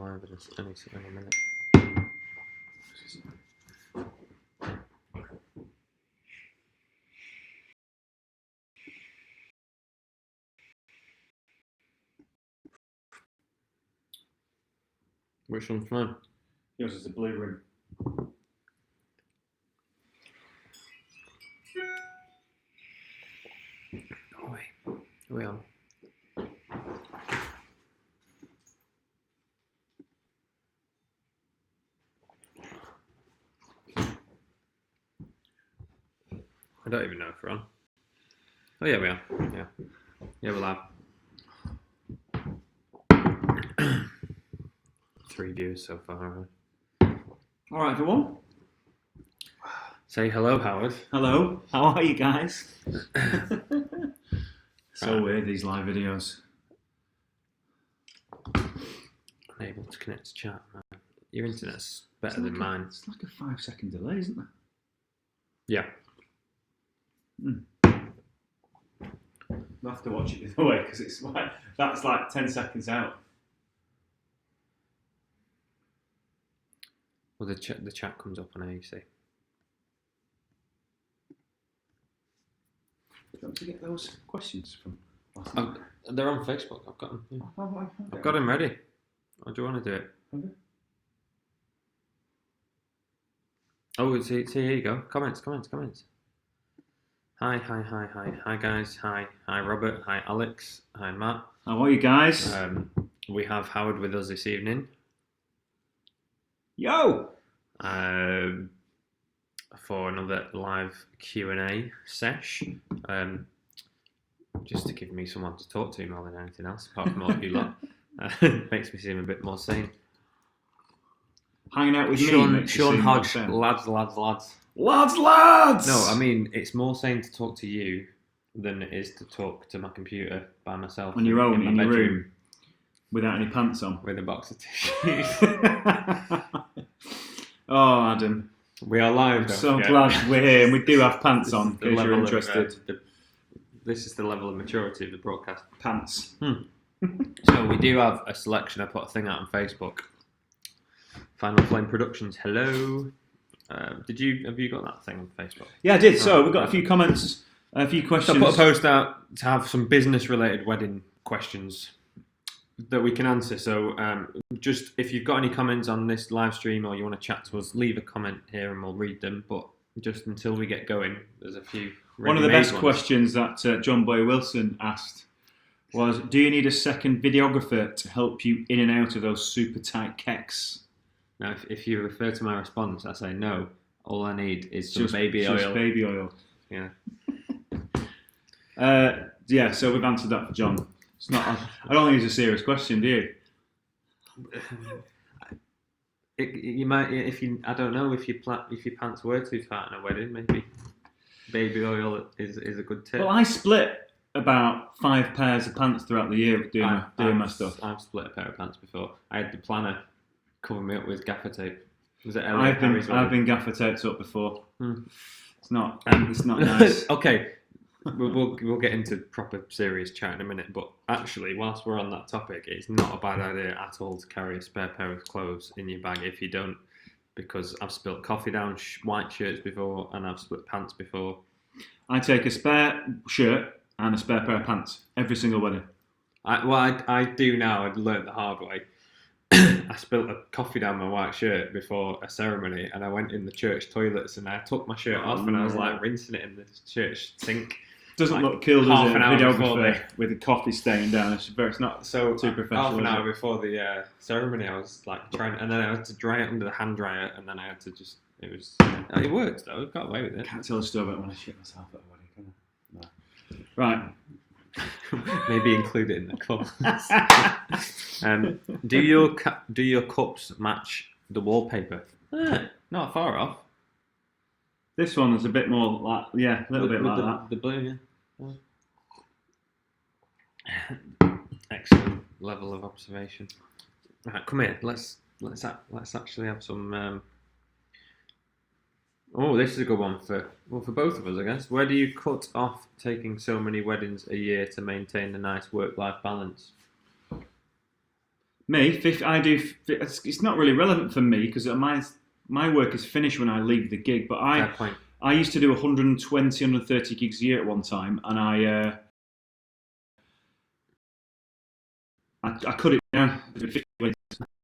live in a minute. Which one's mine? Yours is the blue rim. Oh wait, are we on? I don't even know if we're on. Oh yeah, we are. Yeah, we're live. 3 viewers so far. All right, everyone. Say hello, Howard. Hello. How are you guys? So weird, these live videos. Unable to connect to chat, man. Your internet's better than mine. It's like a 5-second delay, isn't there? Yeah. I'll have to watch it the other way because it's like that's like 10 seconds out. Well, the chat comes up on AEC. Do you want to get those questions from last night? They're on Facebook. I've got them. Yeah. Okay. I've got them ready. Or do you want to do it? Okay. Oh, see, here you go. Comments. Hi guys. Hi Robert. Hi Alex. Hi Matt. How are you guys? We have Howard with us this evening. Yo! For another live Q&A sesh. Just to give me someone to talk to more than anything else, apart from all of you lot. Makes me seem a bit more sane. Hanging out with Sean Hodge, lads. Lads! No, I mean, it's more sane to talk to you than it is to talk to my computer by myself. On your own, my in your bedroom, room. Without any pants on. with a box of tissues. Oh, Adam. We are live, don't So forget. glad we're here, and we do have pants on, The in case you're level of, interested. this is the level of maturity of the broadcast. Pants. So we do have a selection. I put a thing out on Facebook. Final Flame Productions. Hello. Have you got that thing on Facebook? Yeah, I did. So we've got a few comments, a few So questions. I put a post out to have some business-related wedding questions that we can answer. So just if you've got any comments on this live stream or you want to chat to us, leave a comment here and we'll read them. But just until we get going, there's a few. One of the best ones. questions that John Boy Wilson asked was, do you need a second videographer to help you in and out of those super tight kecks? Now, if you refer to my response, I say no. All I need is some Just baby oil. baby oil. Yeah. Yeah, so we've answered that for John. It's not. I don't think it's a serious question, do you? You might, if you. I don't know if your pants were too tight in a wedding, maybe baby oil is a good tip. Well, I split about 5 pairs of pants throughout the year doing my stuff. I've split a pair of pants before. I had the planner cover me up with gaffer tape. Was it I've been gaffer taped up before. Hmm. It's not nice. Okay, we'll get into proper serious chat in a minute. But actually, whilst we're on that topic, it's not a bad idea at all to carry a spare pair of clothes in your bag if you don't, because I've spilt coffee down white shirts before and I've split pants before. I take a spare shirt and a spare pair of pants every single wedding. I do now. I'd learnt the hard way. I spilt a coffee down my white shirt before a ceremony, and I went in the church toilets and I took my shirt off and I was like rinsing it in the church sink. Doesn't like look cool, does half it? an hour before Videographer with a coffee stain down. It's not So too professional. half an is hour it? before the ceremony, I was like trying, and then I had to dry it under the hand dryer, and then I had to just. It worked though. I got away with it. Can't tell a story about when I shit myself at a wedding, can I? No. Right. Maybe include it in the club. Do your cups match the wallpaper? Not far off. This one is a bit more like, a little bit like that. The blue, yeah. Excellent level of observation. Right, come here. Let's actually have some. Oh, this is a good one for both of us, I guess. Where do you cut off taking so many weddings a year to maintain a nice work-life balance? Me, I do. It's not really relevant for me because my work is finished when I leave the gig. But Fair point. I used to do 120, 130 gigs a year at one time, and I cut it down. Doing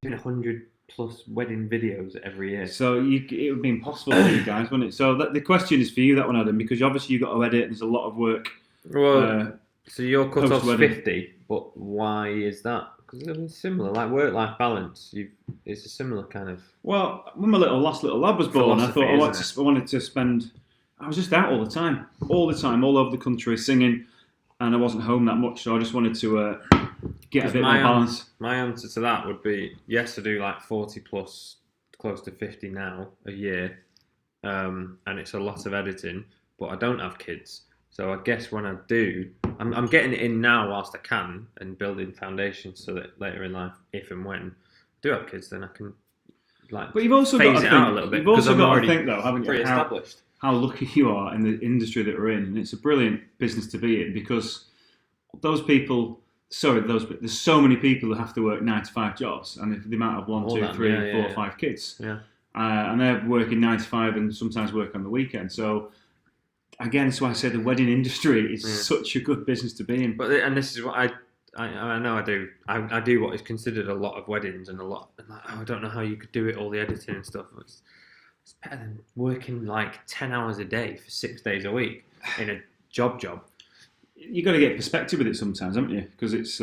100+ wedding videos every year. So it would be impossible for you guys, wouldn't it? So the question is for you, that one, Adam, because obviously you've got to edit. There's a lot of work. Well, so your cut-off's post-wedding. 50, but why is that? Because it's similar, like work-life balance. It's a similar kind of. Well, when my last little lad was born, I thought Philosophy, I wanted to spend. I was just out all the time, all over the country singing, and I wasn't home that much, so I just wanted to get a bit more balance. My answer to that would be yes, I do like 40+, close to 50 now a year, and it's a lot of editing, but I don't have kids. So I guess when I do, I'm getting it in now whilst I can and building foundations so that later in life, if and when I do have kids, then I can like. But you've also phase got to it think, out a little bit. You've also I'm got to already think though, haven't you, established. how lucky you are in the industry that we're in, and it's a brilliant business to be in because those people. There's so many people that have to work 9 to 5 jobs, and the amount of 1, 2, 3, 4, 5 kids, and they're working 9 to 5 and sometimes work on the weekend. So. Again, that's why I say the wedding industry is such a good business to be in. And this is what I know I do. I do what is considered a lot of weddings and a lot. And like, I don't know how you could do it, all the editing and stuff. It's better than working like 10 hours a day for 6 days a week in a job. You've got to get perspective with it sometimes, haven't you? Because it's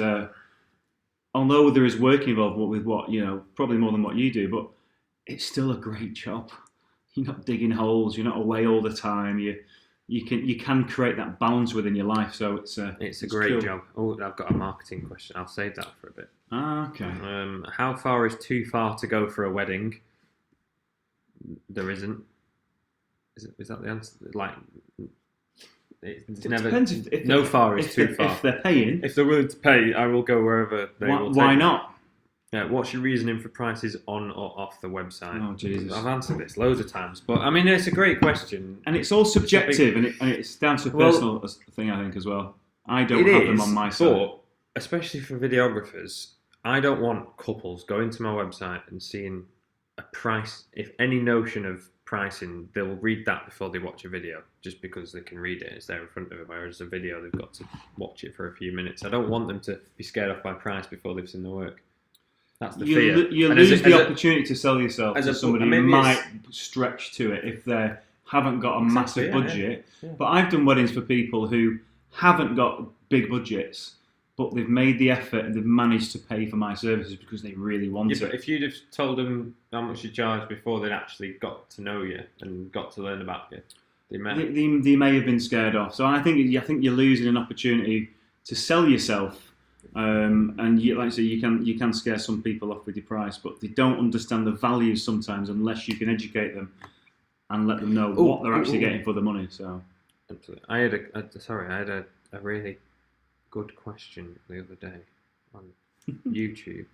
although there is work involved with what probably more than what you do, but it's still a great job. You're not digging holes. You're not away all the time. You can create that balance within your life, so it's a great cool. job. Oh, I've got a marketing question. I'll save that for a bit. Okay. How far is too far to go for a wedding? There isn't. Is that the answer? Like, it's never. Depends if no far is too far. If they're paying, if they're willing to pay, I will go wherever they will. Why not? Yeah, what's your reasoning for prices on or off the website? Oh, Jesus. I've answered this loads of times, but I mean, it's a great question. And it's all subjective, and it's down to a personal thing, I think, as well. I don't have them on my side. But, especially for videographers, I don't want couples going to my website and seeing a price. If any notion of pricing, they'll read that before they watch a video, just because they can read it. It's there in front of them, whereas a video, they've got to watch it for a few minutes. I don't want them to be scared off by price before they've seen the work. That's the fear. You lose the opportunity to sell yourself to somebody who might stretch to it if they haven't got a massive budget. Yeah. But I've done weddings for people who haven't got big budgets, but they've made the effort and they've managed to pay for my services because they really want it. But if you'd have told them how much you charge before they'd actually got to know you and got to learn about you, they may have been scared off. So I think you're losing an opportunity to sell yourself. And like I say, you can scare some people off with your price, but they don't understand the value sometimes unless you can educate them and let them know what they're actually getting for the money. So, absolutely. I had a really good question the other day on YouTube.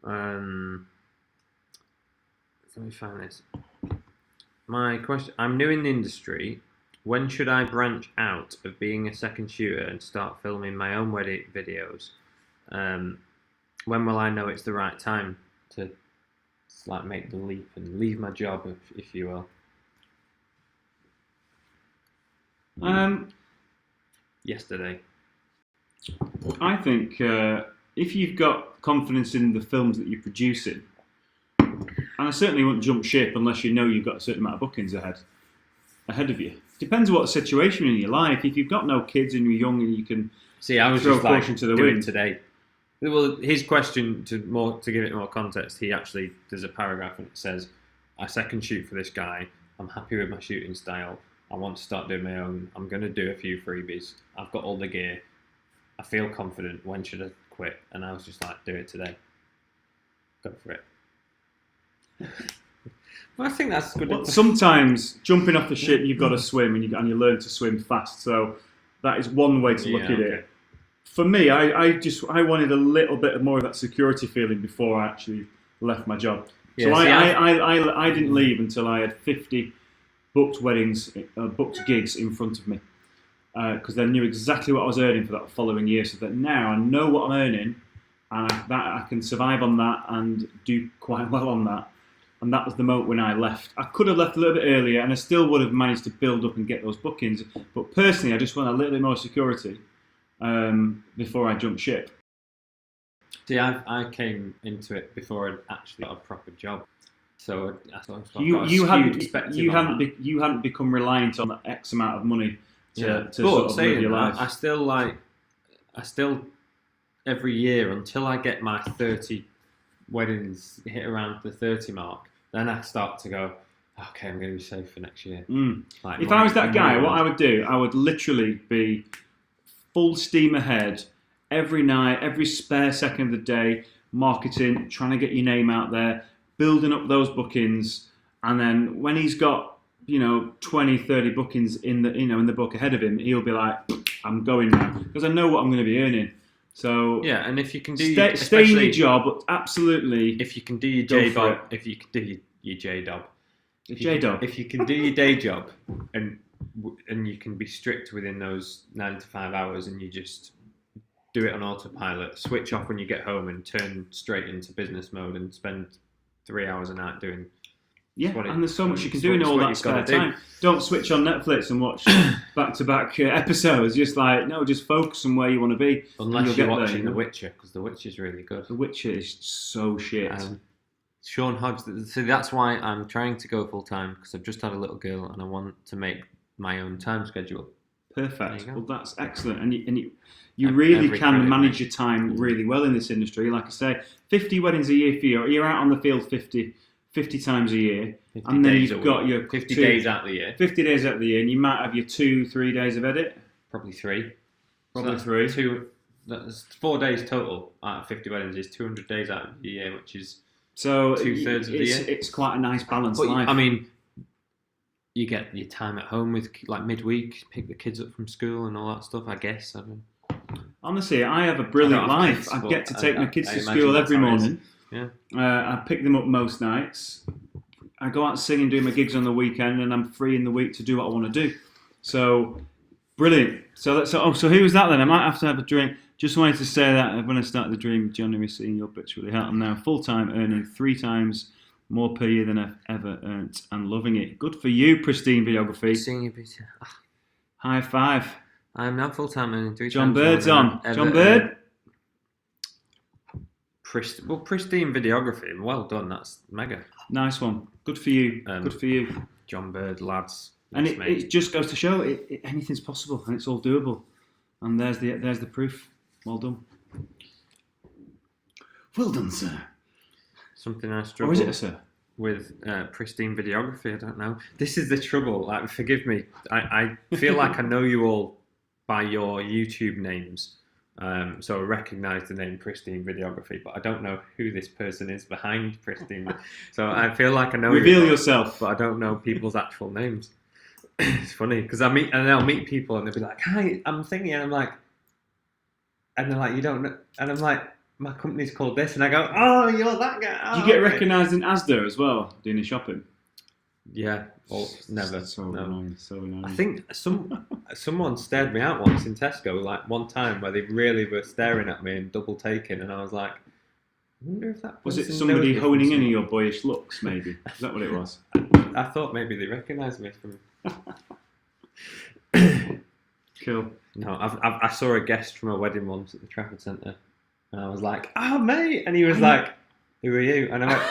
Let me find this. My question: I'm new in the industry. When should I branch out of being a second shooter and start filming my own wedding videos? When will I know it's the right time to make the leap and leave my job, if you will? Yesterday. I think if you've got confidence in the films that you're producing, and I certainly wouldn't jump ship unless you know you've got a certain amount of bookings ahead of you. Depends what situation in your life. If you've got no kids and you're young and you can I was throw just caution to the do wind it today. Well, his question to give it more context, there's a paragraph and it says, "I second shoot for this guy. I'm happy with my shooting style. I want to start doing my own. I'm going to do a few freebies. I've got all the gear. I feel confident. When should I quit?" And I was just like, "Do it today. Go for it." Well, I think that's good. Well, sometimes jumping off the ship, you've got to swim, and you learn to swim fast. So that is one way to look at it. For me, I wanted a little bit more of that security feeling before I actually left my job. So I didn't leave until I had 50 booked gigs in front of me, because they knew exactly what I was earning for that following year. So that now I know what I'm earning, and I can survive on that and do quite well on that. And that was the moment when I left. I could have left a little bit earlier, and I still would have managed to build up and get those bookings. But personally, I just want a little bit more security before I jump ship. See, I came into it before I'd actually got a proper job, so I thought You hadn't become reliant on that X amount of money to sort of live your life. I still every year until I get my 30 weddings hit around the 30 mark, then I start to go, okay, I'm going to be safe for next year. Like if I was that guy, what I would do, I would literally be full steam ahead every night, every spare second of the day, marketing, trying to get your name out there, building up those bookings, and then when he's got 20, 30 bookings in the book ahead of him, he'll be like, I'm going now because I know what I'm going to be earning. So yeah, and if you can do stay in your job, absolutely. If you can do your J-Bob, if you can do your J-Dob, if you can do your day job, and you can be strict within those 9 to 5 hours, and you just do it on autopilot, switch off when you get home, and turn straight into business mode, and spend 3 hours a night doing. And there's so much you can do in all that spare time. Don't switch on Netflix and watch back-to-back episodes. Just focus on where you want to be. Unless you're watching The Witcher, because The Witcher is really good. The Witcher is so shit. Sean Hodge. So that's why I'm trying to go full time, because I've just had a little girl and I want to make my own time schedule. Perfect. Well, that's excellent, and you really can manage your time really well in this industry. Like I say, 50 weddings a year for you. You're out on the field 50 times a year, and then you've got your 50 days out of the year. 50 days out of the year, and you might have your 2-3 days of edit. Probably 3. That's 4 days total out of 50 weddings is 200 days out of the year, which is 2/3 of the year. It's quite a nice balanced life. I mean, you get your time at home with like midweek, pick the kids up from school and all that stuff. I guess. Honestly, I have a brilliant life. I get to take my kids to school every morning. Yeah. I pick them up most nights. I go out and sing and do my gigs on the weekend, and I'm free in the week to do what I want to do. So, brilliant. So who was that then? I might have to have a drink. Just wanted to say that when I started the dream, Johnny was seeing your bits really hard. I'm now full-time, earning 3 times more per year than I've ever earned, and loving it. Good for you, Pristine Videography. Seeing your bits. High five. I'm now full-time, earning 3 John times Bird's more on. than John Bird. Pristine Videography. Well done. That's mega. Nice one. Good for you. Good for you. John Bird, lads. And it just goes to show anything's possible, and it's all doable. And there's the proof. Well done. Well done, sir. Something I struggle. Or is it a sir? With Pristine Videography. I don't know. This is the trouble. Like, forgive me. I feel like I know you all by your YouTube names. So I recognise the name Pristine Videography, but I don't know who this person is behind Pristine. So I feel like I know. Reveal yourself, but I don't know people's actual names. It's funny because I'll meet people and they'll be like, "Hi, I'm thinking," and I'm like, and they're like, "You don't know," and I'm like, "My company's called this," and I go, "Oh, you're that guy." Oh, do you get recognised in Asda as well doing your shopping? Yeah, or never. So no. annoying, so annoying. I think someone stared me out once in Tesco, like one time where they really were staring at me and double taking, and I was like, I wonder if that was it somebody honing in on your boyish looks, maybe? Is that what it was? I thought maybe they recognised me from. Cool. No, I saw a guest from a wedding once at the Trafford Centre, and I was like, "Oh, mate," and he was like, "Who are you?" And I went,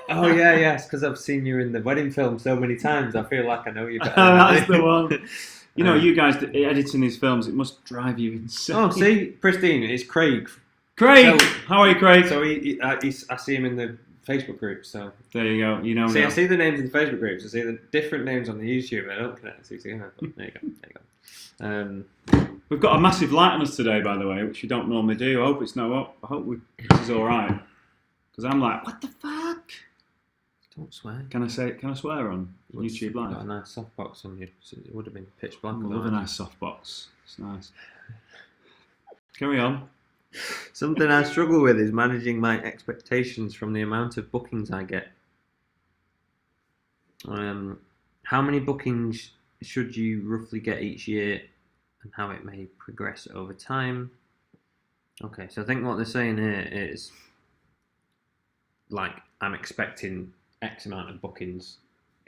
"Oh yeah, yes, because I've seen you in the wedding film so many times. I feel like I know you better." That's the one. You know, you guys editing these films, it must drive you insane. Oh, see, Pristine, it's Craig. Craig, how are you, Craig? So I see him in the Facebook group. So there you go. You know. See, now. I see the names in the Facebook groups. I see the different names on the YouTube. I don't connect the together. But there you go. We've got a massive light on us today, by the way, which we don't normally do. I hope it's not up. I hope this is all right. Because I'm like, what the fuck? Don't swear. Can I swear on YouTube Live? Got a nice softbox on you. So it would have been pitch black. I love a nice softbox. It's nice. Carry on. Something I struggle with is managing my expectations from the amount of bookings I get. How many bookings should you roughly get each year, and how it may progress over time? Okay, so I think what they're saying here is, like, I'm expecting X amount of bookings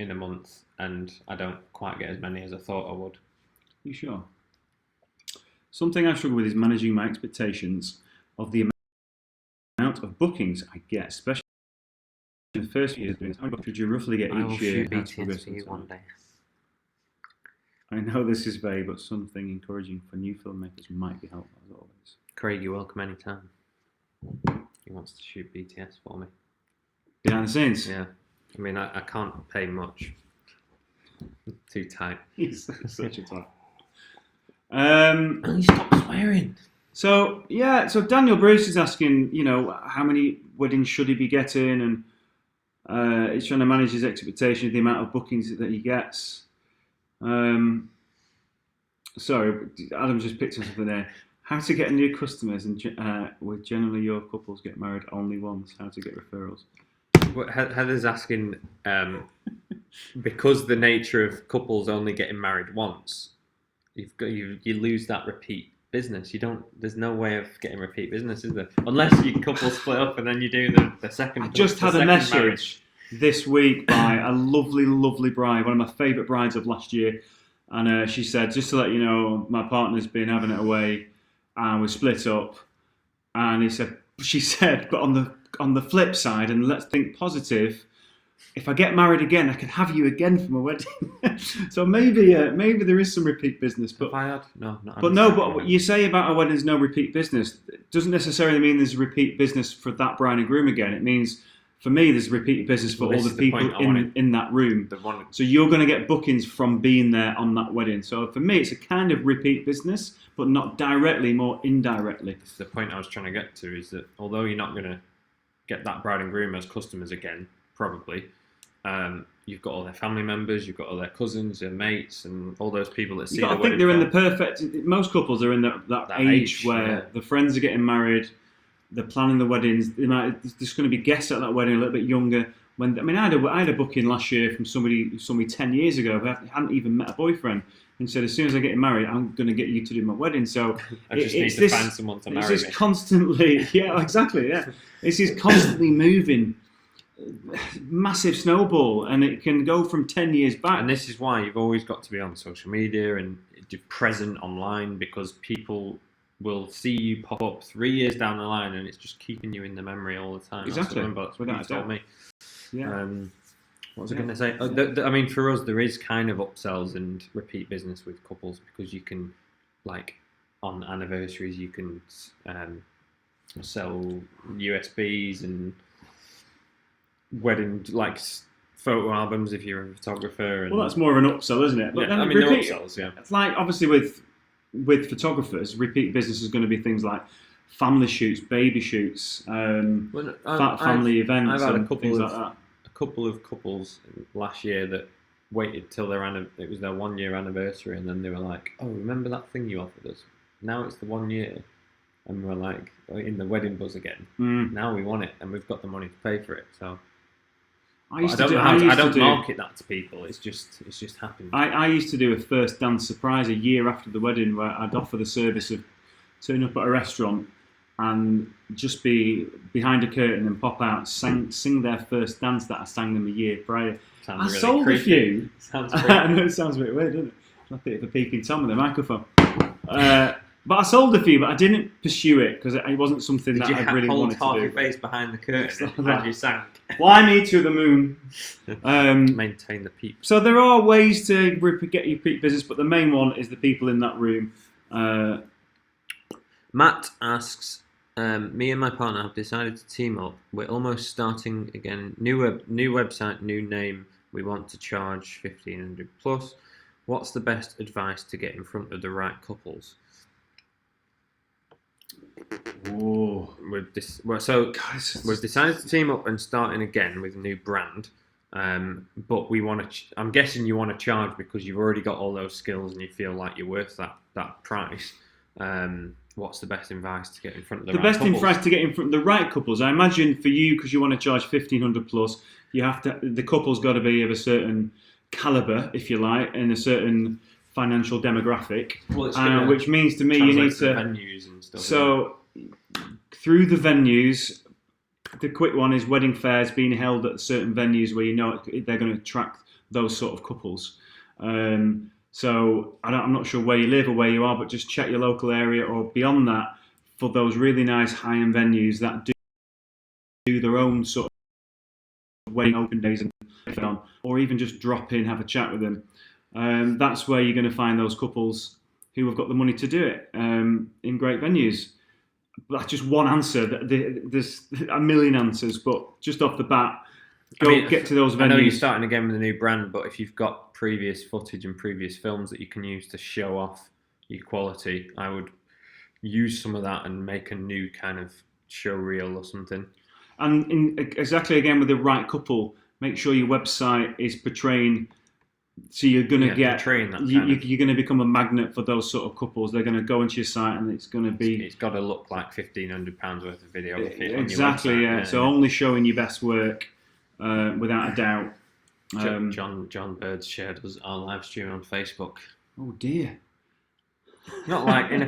in a month, and I don't quite get as many as I thought I would. You sure? Something I struggle with is managing my expectations of the amount of bookings I get, especially in the first few years doing this. How many bookings do you roughly get I will each year? shoot BTS for you one day. I know this is vague, but something encouraging for new filmmakers might be helpful as always. Craig, you're welcome anytime. He wants to shoot BTS for me. Behind the scenes? Yeah. I mean, I can't pay much. Too tight. He's such a type. Stop swearing. So Daniel Bruce is asking, how many weddings should he be getting, and he's trying to manage his expectation of the amount of bookings that he gets. Sorry, Adam just picked on something there. How to get new customers, and with generally your couples get married only once. How to get referrals. Heather's asking, because the nature of couples only getting married once, you lose that repeat business. There's no way of getting repeat business, is there? Unless you couple split up and then you do the second. I just had a message this week by a lovely, lovely bride, one of my favourite brides of last year, and she said, just to let you know, my partner's been having it away, and we split up, and she said, but on the flip side, and let's think positive, if I get married again, I can have you again for my wedding. So maybe there is some repeat business. But what you say about a wedding is no repeat business. It doesn't necessarily mean there's repeat business for that bride and groom again. It means, for me, there's repeat business for all the people in that room. So you're going to get bookings from being there on that wedding. So for me, it's a kind of repeat business, but not directly, more indirectly. The point I was trying to get to is that although you're not going to get that bride and groom as customers again, probably, you've got all their family members, you've got all their cousins and mates, and all those people that see. I think they're in the perfect. Most couples are in that age where the friends are getting married, they're planning the weddings. There's going to be guests at that wedding a little bit younger. I had a booking last year from somebody 10 years ago who hadn't even met a boyfriend, and said, as soon as I get married, I'm going to get you to do my wedding. So I just need to find someone to marry me. It's constantly, exactly, yeah. It's this constantly moving, massive snowball, and it can go from 10 years back. And this is why you've always got to be on social media and present online, because people will see you pop up 3 years down the line, and it's just keeping you in the memory all the time. Exactly. That's what you told me. Yeah. What was I going to say? I mean, for us, there is kind of upsells and repeat business with couples, because you can, like, on anniversaries, you can sell USBs and wedding, like, photo albums if you're a photographer. And, well, that's more of an upsell, isn't it? But yeah, I mean, they're upsells, yeah. It's like, obviously, with photographers, repeat business is going to be things like family shoots, baby shoots, family events, I've had and things like that. A couple of couples last year that waited till it was their 1 year anniversary, and then they were like, "Oh, remember that thing you offered us? Now it's the 1 year," and we're like in the wedding buzz again. Now we want it, and we've got the money to pay for it. So I don't market that to people. It's just happened. I used to do a first dance surprise a year after the wedding, where I'd offer the service of turn up at a restaurant and just be behind a curtain and pop out, sing their first dance that I sang them a year prior. Sounds really sold creepy. A few. Sounds I know it sounds a bit weird, doesn't it? A bit of a peeking Tom with a microphone. But I sold a few, but I didn't pursue it because it wasn't something that I really wanted to do. Did you hold half your face behind the curtain and you sang? Fly me to the moon. Maintain the peep. So there are ways to get your peep business, but the main one is the people in that room. Matt asks, me and my partner have decided to team up. We're almost starting again. New website, new name. We want to charge 1,500 plus. What's the best advice to get in front of the right couples? We've decided to team up and starting again with a new brand. But we want to. I'm guessing you want to charge because you've already got all those skills and you feel like you're worth that price. What's the best advice to get in front of the right couples? The best advice to get in front of the right couples, I imagine, for you, because you want to charge 1,500 plus, the couple's got to be of a certain caliber, if you like, and a certain financial demographic. Well, which means to me you need to venues and stuff. So through the venues, the quick one is wedding fairs being held at certain venues where you know they're going to attract those sort of couples. So I'm not sure where you live or where you are, but just check your local area or beyond that for those really nice high-end venues that do their own sort of wedding open days and on, or even just drop in, have a chat with them. That's where you're going to find those couples who have got the money to do it in great venues. That's just one answer. There's a million answers, but just off the bat, get to those venues. I know you're starting again with a new brand, but if you've got previous footage and previous films that you can use to show off your quality, I would use some of that and make a new kind of show reel or something. And exactly again with the right couple, make sure your website is portraying. So you're going to you're going to become a magnet for those sort of couples. They're going to go into your site and it's going to be. It's got to look like £1,500 worth of video. Exactly, yeah. So only showing your best work, without a doubt. John Bird shared our live stream on Facebook. Oh dear. Not like in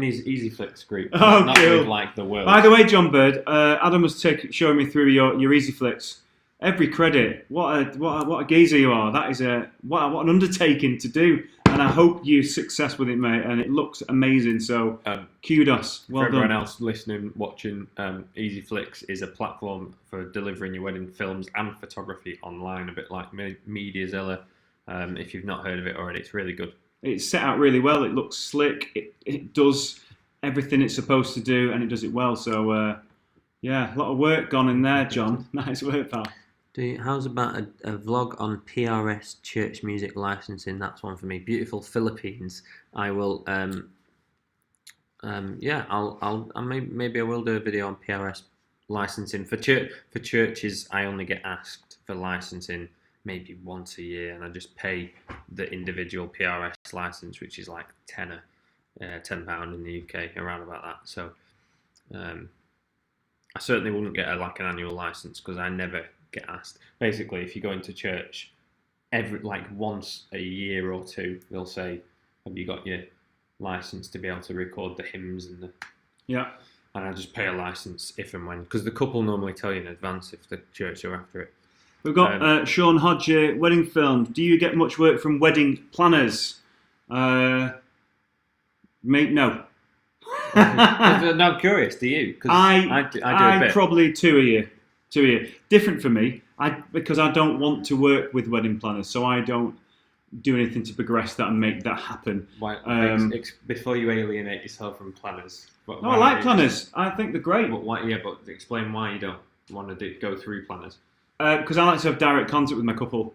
his EasyFlix group. Oh, not cool. With like the world. By the way, John Bird, Adam was showing me through your EasyFlix. Every credit. What a geezer you are. That is what an undertaking to do. And I hope you're success with it, mate. And it looks amazing. So kudos. Well for everyone done. else listening, watching, EasyFlix is a platform for delivering your wedding films and photography online, a bit like Mediazilla. If you've not heard of it already, it's really good. It's set out really well. It looks slick. It does everything it's supposed to do, and it does it well. So, a lot of work gone in there, John. Nice work, pal. How's about a vlog on PRS church music licensing? That's one for me. Beautiful Philippines. I will. Maybe I will do a video on PRS licensing for churches. I only get asked for licensing maybe once a year, and I just pay the individual PRS license, which is like £10 in the UK, around about that. So I certainly wouldn't get an annual license because I never get asked. Basically, if you go into church once a year or two, they'll say, "Have you got your license to be able to record the hymns and the?" Yeah. And I just pay a license if and when, because the couple normally tell you in advance if the church are after it. We've got Sean Hodge, wedding film. Do you get much work from wedding planners? Mate, no. No, I'm curious. Do you? Because I do a bit. Probably two a year. Different for me. Because I don't want to work with wedding planners, so I don't do anything to progress that and make that happen. Before you alienate yourself from planners. I like planners. I think they're great. But explain why you don't want to go through planners. Because I like to have direct contact with my couple,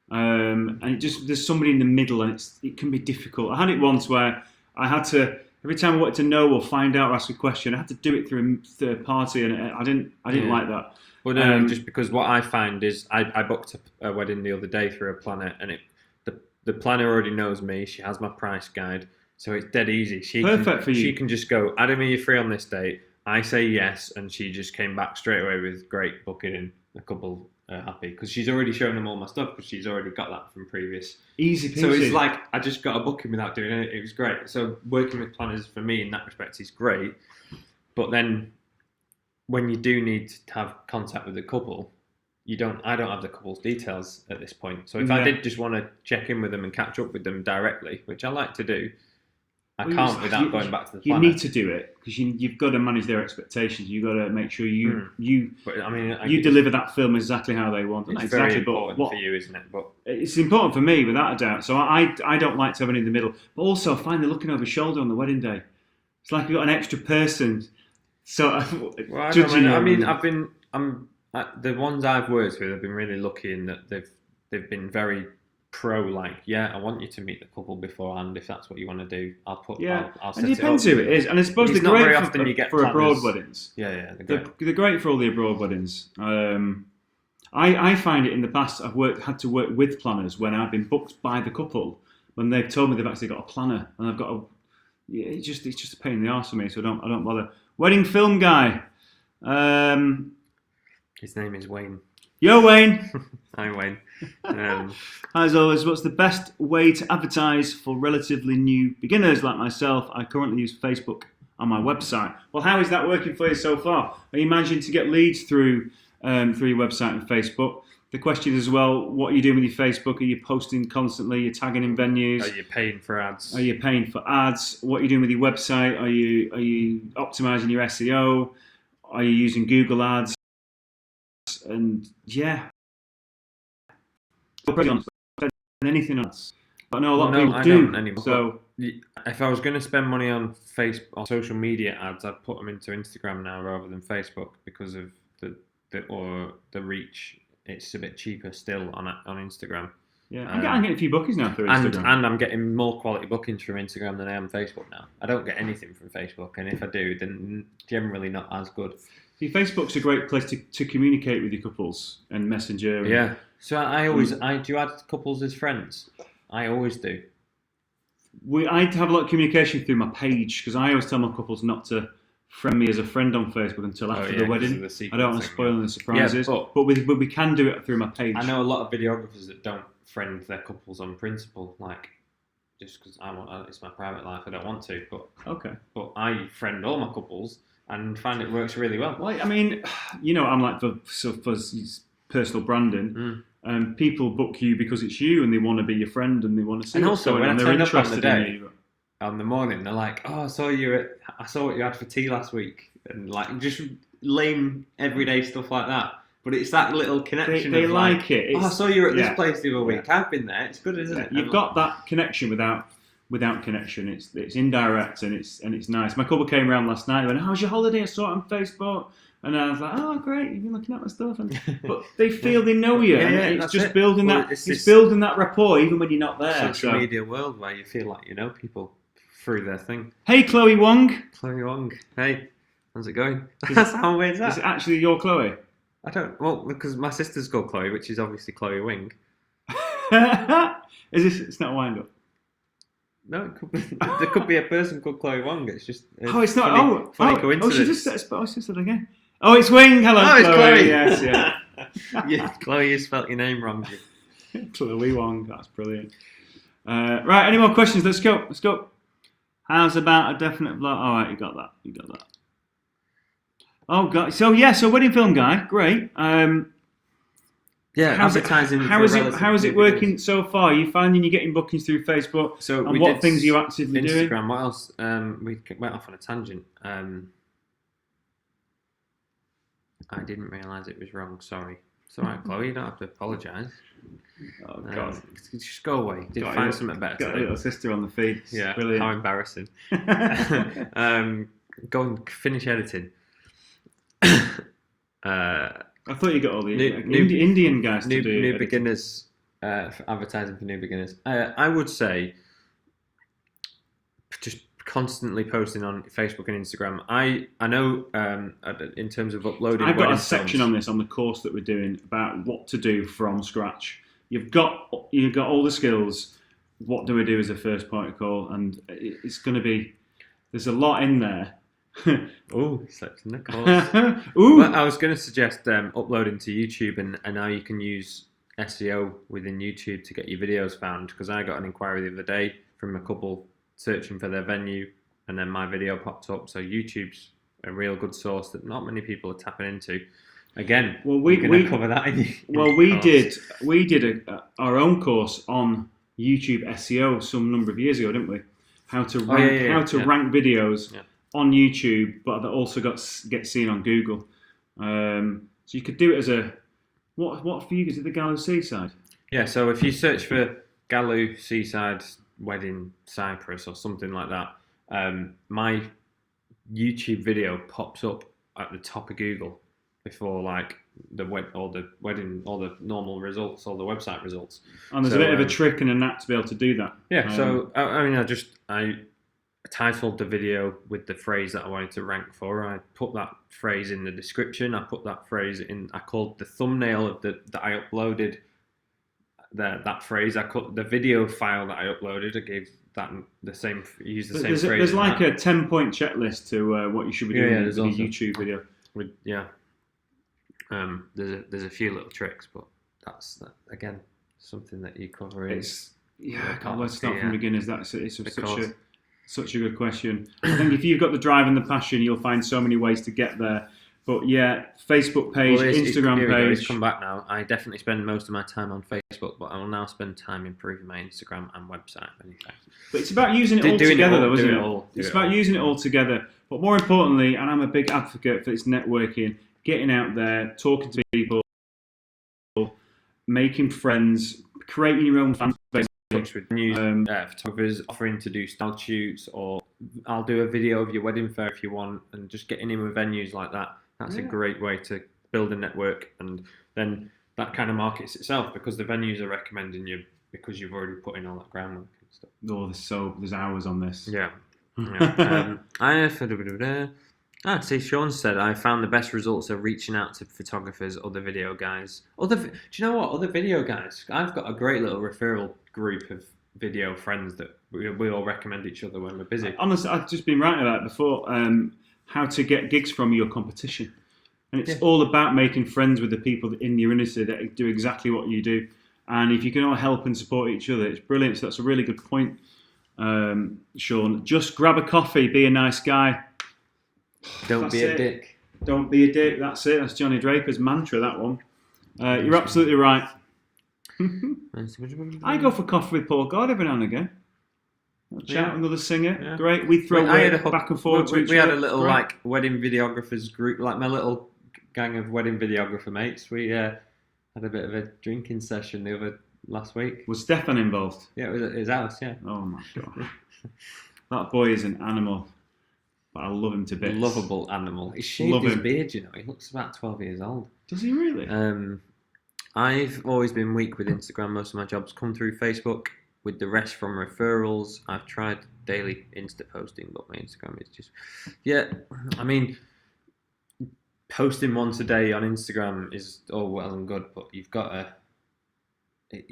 and there's somebody in the middle, and it can be difficult. I had it once where I had to, every time I wanted to know or find out or ask a question, I had to do it through a third party, and I didn't like that. Well, no, just because what I find is I booked a wedding the other day through a planner, and the planner already knows me. She has my price guide, so it's dead easy. Perfect for you. She can just go, Adam, are you free on this date? I say yes, and she just came back straight away with great booking in. A couple happy because she's already shown them all my stuff because she's already got that from previous. Easy peasy. So it's like I just got a booking without doing it. It was great. So working with planners for me in that respect is great. But then when you do need to have contact with the couple, I don't have the couple's details at this point. So if I did just want to check in with them and catch up with them directly, which I like to do, I can't without going back to the planner. You need to do it because you've got to manage their expectations. You've got to make sure you deliver that film exactly how they want. It's very important for you, isn't it? But it's important for me, without a doubt. So I don't like to have it in the middle. But also, I find they're looking over your shoulder on the wedding day. It's like you've got an extra person. So judging. The ones I've worked with have been really lucky in that they've been very pro, I want you to meet the couple beforehand. If that's what you want to do, I'll set and it depends who it is. And I suppose they're great for abroad weddings. Yeah, they're great for all the abroad weddings. I find it in the past I've had to work with planners when I've been booked by the couple when they've told me they've actually got a planner and I've got it's just a pain in the arse for me. So I don't bother. Wedding film guy. His name is Wayne. Yo, Wayne. Hi, Wayne. As always, what's the best way to advertise for relatively new beginners like myself? I currently use Facebook on my website. Well, how is that working for you so far? Are you managing to get leads through your website and Facebook? The question is as well, what are you doing with your Facebook? Are you posting constantly? Are you tagging in venues? Are you paying for ads? Are you paying for ads? What are you doing with your website? Are you optimizing your SEO? Are you using Google Ads? And yeah, anything else. But I know a lot of people do. Don't anymore. So if I was going to spend money on Facebook or social media ads, I'd put them into Instagram now rather than Facebook because of the reach. It's a bit cheaper still on Instagram. Yeah, I'm getting a few bookings now through Instagram. And I'm getting more quality bookings from Instagram than I am Facebook now. I don't get anything from Facebook, and if I do, then generally not as good. See, Facebook's a great place to communicate with your couples and Messenger. Yeah. So I do you add couples as friends? I always do. I have a lot of communication through my page because I always tell my couples not to friend me as a friend on Facebook until after the wedding. I don't want to spoil any surprises. Yeah, but we can do it through my page. I know a lot of videographers that don't friend their couples on principle, like just because it's my private life. I don't want to, but I friend all my couples and find it works really well. Well, I mean, I'm like for personal branding. People book you because it's you and they want to be your friend and they want to see. And also, when I turn up on the day, in you, on the morning, they're like, "Oh, I saw what you had for tea last week," and like just lame everyday stuff like that. But it's that little connection. They like it. I saw you at this place the other week. I've been there. It's good, isn't it? You've got that connection without connection. It's indirect and it's nice. My couple came around last night and went, "How's your holiday?" I saw it on Facebook. And I was like, "Oh, great! You've been looking at my stuff." But they feel they know you. It's just building building that rapport, even when you're not there. Social media world where you feel like you know people through their thing. Hey, Chloe Wong. Chloe Wong. Hey, how's it going? That's how weird is that? Is it actually your Chloe? I don't. Well, because my sister's called Chloe, which is obviously Chloe Wing. It's not a wind up. No, there could be a person called Chloe Wong. It's just it's not. Funny coincidence. She just said it again. Oh, it's Wing. Hello, Chloe. It's Chloe. Yes, yeah. Yeah, Chloe, you spelt your name wrong. Chloe Wong. That's brilliant. Right, any more questions? Let's go. How's about a definite vlog? All right, you got that. Oh, God. So wedding film guy, great. Yeah, advertising. How is it working so far? Are you finding you're getting bookings through Facebook? So and what things are you actively doing? Instagram. What else? We went off on a tangent. I didn't realise it was wrong. Sorry. It's all right, Chloe. You don't have to apologise. Oh God! Just go away. Find something better. Got a little sister on the feed. Yeah. Brilliant. How embarrassing. Go and finish editing. I thought you got all the Indian guys to do new beginners. For advertising for new beginners. I would say just constantly posting on Facebook and Instagram. I know in terms of uploading. I've got a section on this on the course that we're doing about what to do from scratch. You've got all the skills. What do we do as a first point of call? And it's going to be. There's a lot in there. Oh, slept in the course. Ooh. Well, I was going to suggest uploading to YouTube and how you can use SEO within YouTube to get your videos found. Because I got an inquiry the other day from a couple searching for their venue, and then my video popped up. So YouTube's a real good source that not many people are tapping into. Again, we cover that. We did our own course on YouTube SEO some number of years ago, didn't we? How to rank videos on YouTube, but that also get seen on Google. So you could do it as a what for you? Is it the Galoo Seaside? Yeah. So if you search for Galoo Seaside Wedding Cyprus or something like that, my YouTube video pops up at the top of Google before like all the normal results, all the website results. And there's a bit of a trick and a knack to be able to do that. Yeah. So I titled the video with the phrase that I wanted to rank for. I put that phrase in the description. I put that phrase in. I called the thumbnail of that I uploaded. That phrase. I cut the video file that I uploaded. I gave that the same. Use the same phrase. There's like a 10-point checklist to what you should be doing with a YouTube video. There's a few little tricks, but that's again something that you cover. Let's start from beginners. It's such a Such a good question. I think if you've got the drive and the passion, you'll find so many ways to get there. But yeah, Facebook page, Instagram page. It's come back now. I definitely spend most of my time on Facebook, but I will now spend time improving my Instagram and website. But it's about using it all together, though, isn't it? It's about using it all together. But more importantly, and I'm a big advocate for this networking, getting out there, talking to people, making friends, creating your own fan base. With new photographers offering to do style shoots, or I'll do a video of your wedding fair if you want, and just getting in with venues like that. That's a great way to build a network, and then that kind of markets itself because the venues are recommending you because you've already put in all that groundwork and stuff. Oh, there's hours on this. Yeah. See, Sean said, I found the best results of reaching out to photographers, other video guys. Do you know what? Other video guys. I've got a great little referral group of video friends that we all recommend each other when we're busy. Honestly, I've just been writing about it before, how to get gigs from your competition. And it's all about making friends with the people in your industry that do exactly what you do. And if you can all help and support each other, it's brilliant. So that's a really good point, Sean. Just grab a coffee, be a nice guy. Don't be a dick. Don't be a dick. That's it. That's Johnny Draper's mantra, that one. You're absolutely right. I go for coffee with Paul God every now and again. Chat with another singer. Yeah. Great. We throw back and forth. We had a little wedding videographers group, like my little gang of wedding videographer mates. We had a bit of a drinking session last week. Was Stefan involved? Yeah, it was at his house. Yeah. Oh my God. That boy is an animal. But I love him to bits. Lovable animal. He shaved his beard, you know. He looks about 12 years old. Does he really? I've always been weak with Instagram. Most of my jobs come through Facebook, with the rest from referrals. I've tried daily Insta posting, but my Instagram is just... Yeah, I mean, posting once a day on Instagram is all well and good, but you've got to...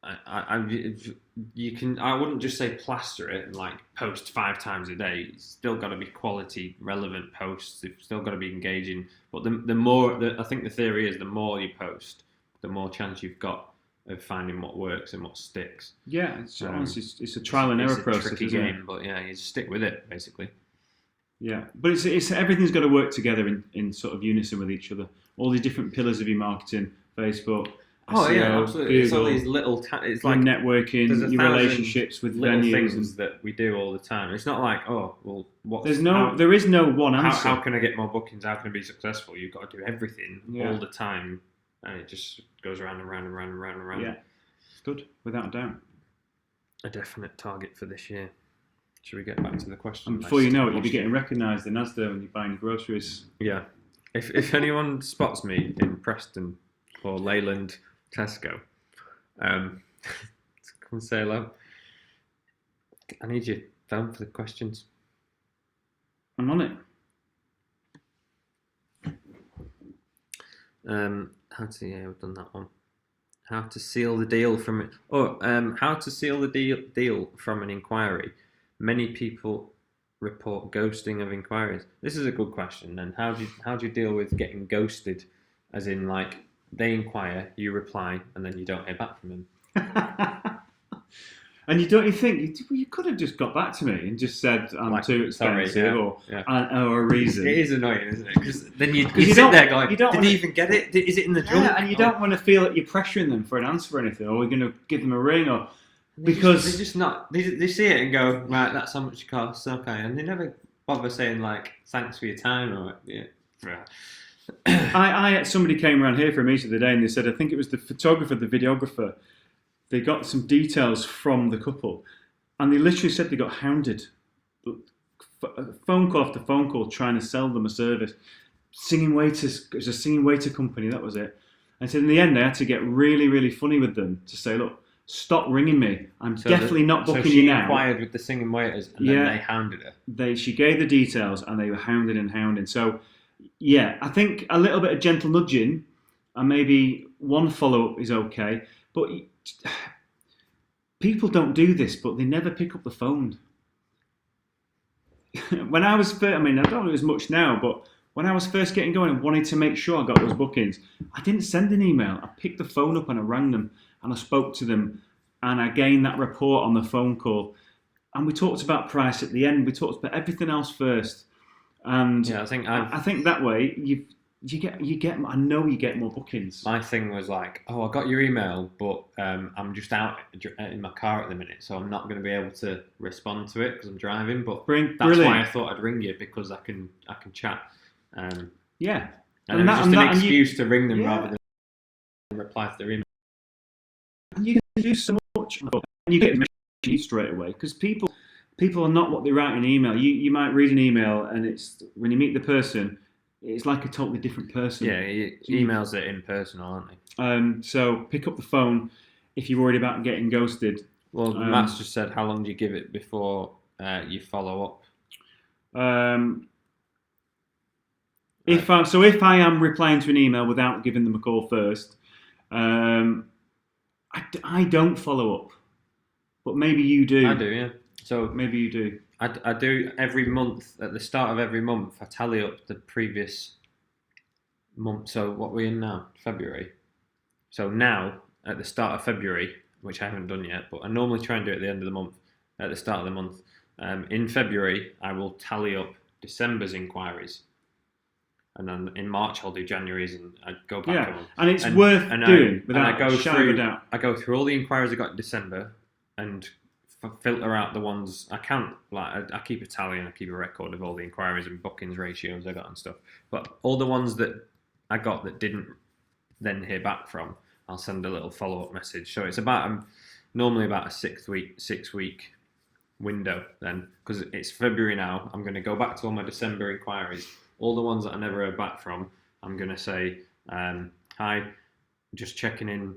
I wouldn't just say plaster it and like post 5 times a day. It's still got to be quality, relevant posts. It's still got to be engaging. But the more, I think the theory is the more you post, the more chance you've got of finding what works and what sticks. Yeah, it's a trial and error process. It's a tricky game, but yeah, you just stick with it basically. Yeah, but it's everything's got to work together in sort of unison with each other. All the different pillars of your marketing, Facebook. Oh yeah, absolutely. Google, it's all these little. It's like networking, your relationships with little venues things that we do all the time. It's not like what. There is no one answer. How can I get more bookings? How can I be successful? You've got to do everything all the time, and it just goes around and round and round and round and round. Yeah, it's good without a doubt. A definite target for this year. Should we get back to the question? And before you know it, you'll be getting recognised in Asda when you're buying your groceries. Yeah, if anyone spots me in Preston or Leyland. Tesco, come and say hello. I need your phone for the questions. I'm on it. We've done that one. How to seal the deal from it. How to seal the deal from an inquiry. Many people report ghosting of inquiries. This is a good question. Then how do you deal with getting ghosted? As in, like, they inquire, you reply, and then you don't hear back from them. And you think you could have just got back to me and just said I'm too expensive or a reason. It is annoying, isn't it? Because then you sit there going, did he even get it? Is it in the junk? Yeah, and you don't want to feel that you're pressuring them for an answer or anything, or we're going to give them a ring, or because they're just not. They see it and go, right, that's how much it costs, okay, and they never bother saying like thanks for your time or Somebody came around here for a meeting the other day and they said, I think it was the photographer, the videographer, they got some details from the couple and they literally said they got hounded. Phone call after phone call trying to sell them a service. Singing waiters, it was a singing waiter company, that was it. And so in the end, I had to get really, really funny with them to say, look, stop ringing me. I'm definitely not booking you now. So she inquired with the singing waiters and then they hounded her. She gave the details and they were hounding and hounding. So yeah, I think a little bit of gentle nudging and maybe one follow-up is okay. But people don't do this, but they never pick up the phone. When I was first, I don't know as much now, but when I was first getting going and wanted to make sure I got those bookings, I didn't send an email. I picked the phone up and I rang them and I spoke to them and I gained that rapport on the phone call. and we talked about price at the end. We talked about everything else first, and Yeah, I think that way you get. I know you get more bookings. My thing was like, oh, I got your email, but I'm just out in my car at the minute, so I'm not going to be able to respond to it because I'm driving. But that's why I thought I'd ring you, because I can chat. Yeah, and it's just an excuse to ring them rather than reply to their email. And you can do so much, and you get messages straight away because people are not what they write in email. You might read an email, and it's when you meet the person, it's like a totally different person. Yeah, emails are impersonal, aren't they? So pick up the phone if you're worried about getting ghosted. Well, Matt's just said, how long do you give it before you follow up? If I am replying to an email without giving them a call first, I don't follow up. But maybe you do. I do, yeah. So maybe you do. I do every month. At the start of every month, I tally up the previous month. So what we're in now, February. So now, at the start of February, which I haven't done yet, but I normally try and do it at the end of the month, at the start of the month. In February, I will tally up December's inquiries. And then in March, I'll do January's, and I go back. Yeah, and it's worth doing without a shadow of a doubt. I go through all the inquiries I got in December and filter out the ones I can't. Like I keep a tally and I keep a record of all the inquiries and bookings ratios I got and stuff. But all the ones that I got that didn't then hear back from, I'll send a little follow-up message. So it's about normally about a 6 week window then, because it's February now. I'm going to go back to all my December inquiries. All the ones that I never heard back from, I'm going to say, hi, just checking in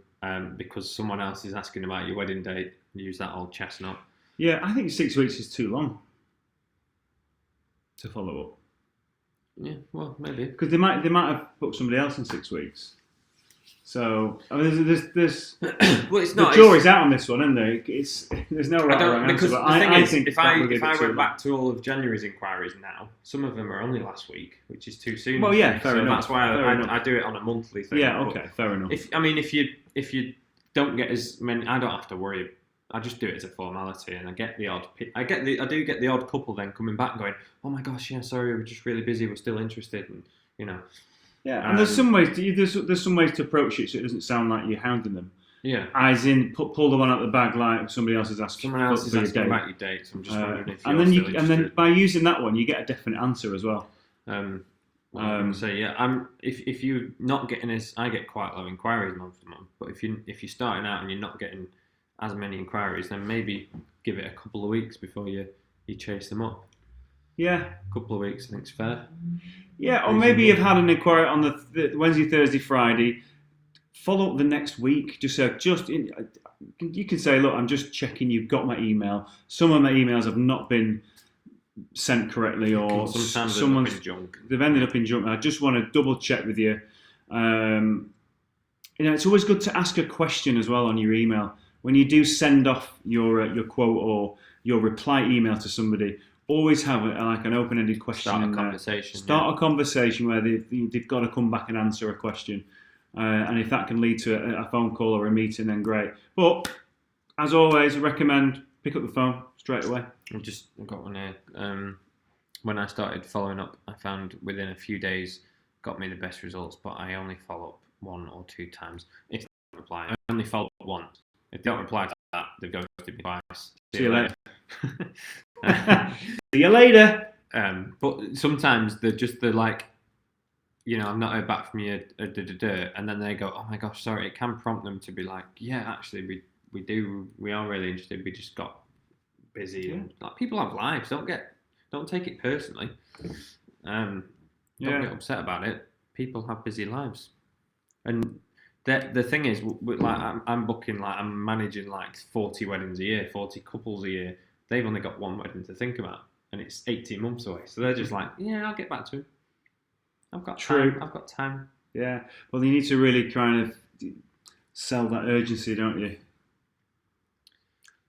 because someone else is asking about your wedding date. Use that old chestnut. Yeah, I think 6 weeks is too long to follow up. Yeah, well, maybe. Because they might have booked somebody else in 6 weeks. So I mean, there's well, it's not. The jury's out on this one, isn't there? There's no right or wrong answer. Because the thing is, if I went back to all of January's inquiries now, some of them are only last week, which is too soon. Well, yeah, fair enough. That's why I do it on a monthly thing. Yeah, okay, fair enough. If you don't get as many, I don't have to worry. I just do it as a formality, and I do get the odd couple then coming back and going, oh my gosh, yeah, sorry, we're just really busy, we're still interested, and you know. Yeah, and there's some ways to approach it so it doesn't sound like you're hounding them. Yeah. As in, pull the one out of the bag like somebody else is asking. Someone else is asking about your dates. I'm just wondering if you're still interested. And then by using that one, you get a definite answer as well. So yeah, if you're not getting this, I get quite low inquiries month to month. But if you're starting out and you're not getting as many inquiries, then maybe give it a couple of weeks before you chase them up. Yeah, a couple of weeks, I think it's fair. Yeah, or maybe you've had an inquiry on the Wednesday, Thursday, Friday. Follow up the next week. You can say, look, I'm just checking you've got my email. Some of my emails have not been sent correctly, or they've ended up in junk. I just want to double check with you. It's always good to ask a question as well on your email when you do send off your quote or your reply email to somebody. Always have an open-ended question. Start a conversation where they've got to come back and answer a question. And if that can lead to a phone call or a meeting, then great. But, as always, I recommend pick up the phone straight away. I've got one here. When I started following up, I found within a few days got me the best results, but I only follow up 1 or 2 times. If they don't reply, I only follow up once. If they don't reply to that, they've ghosted me twice. See you later. See you later. But sometimes they're like, I've not heard back from you, and then they go, oh my gosh, sorry. It can prompt them to be like, yeah, actually, we are really interested. We just got busy. Yeah. And like, people have lives. Don't take it personally. Don't get upset about it. People have busy lives, and the thing is, I'm booking, I'm managing 40 weddings a year, 40 couples a year. They've only got 1 wedding to think about, and it's 18 months away. So they're just like, yeah, I'll get back to him. I've got time. Yeah. Well, you need to really kind of sell that urgency, don't you?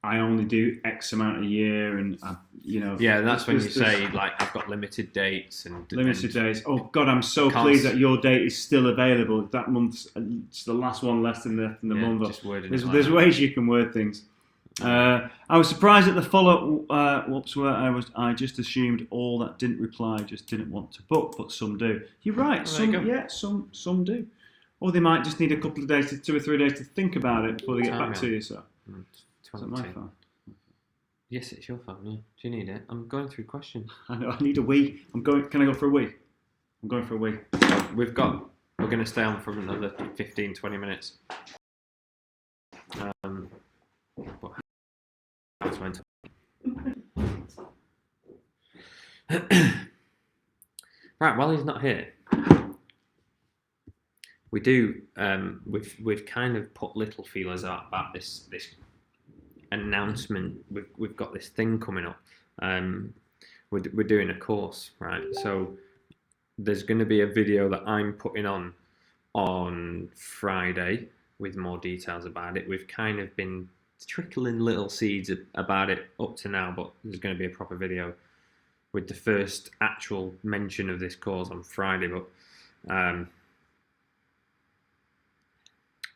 I only do X amount a year, and Yeah, that's when you say I've got limited dates and days. Oh God, I'm so pleased that your date is still available. That month's it's the last one less than the month. Just there's ways you can word things. I was surprised at the follow ups where I just assumed all that didn't reply just didn't want to book, but some do. You're right. Some do. Or they might just need a couple of days, 2 or 3 days to think about it before they get back to you. So, is that my phone? Yes, it's your phone. Yeah. Do you need it? I'm going through questions. I know. I need a wee. Can I go for a wee? I'm going for a wee. We're going to stay on for another 15, 20 minutes. But that's meant to. Right, while he's not here, we do. We've kind of put little feelers out about this announcement. We've got this thing coming up. We're doing a course, right? So there's going to be a video that I'm putting on Friday with more details about it. We've kind of been trickling little seeds about it up to now, but there's going to be a proper video with the first actual mention of this course on Friday. But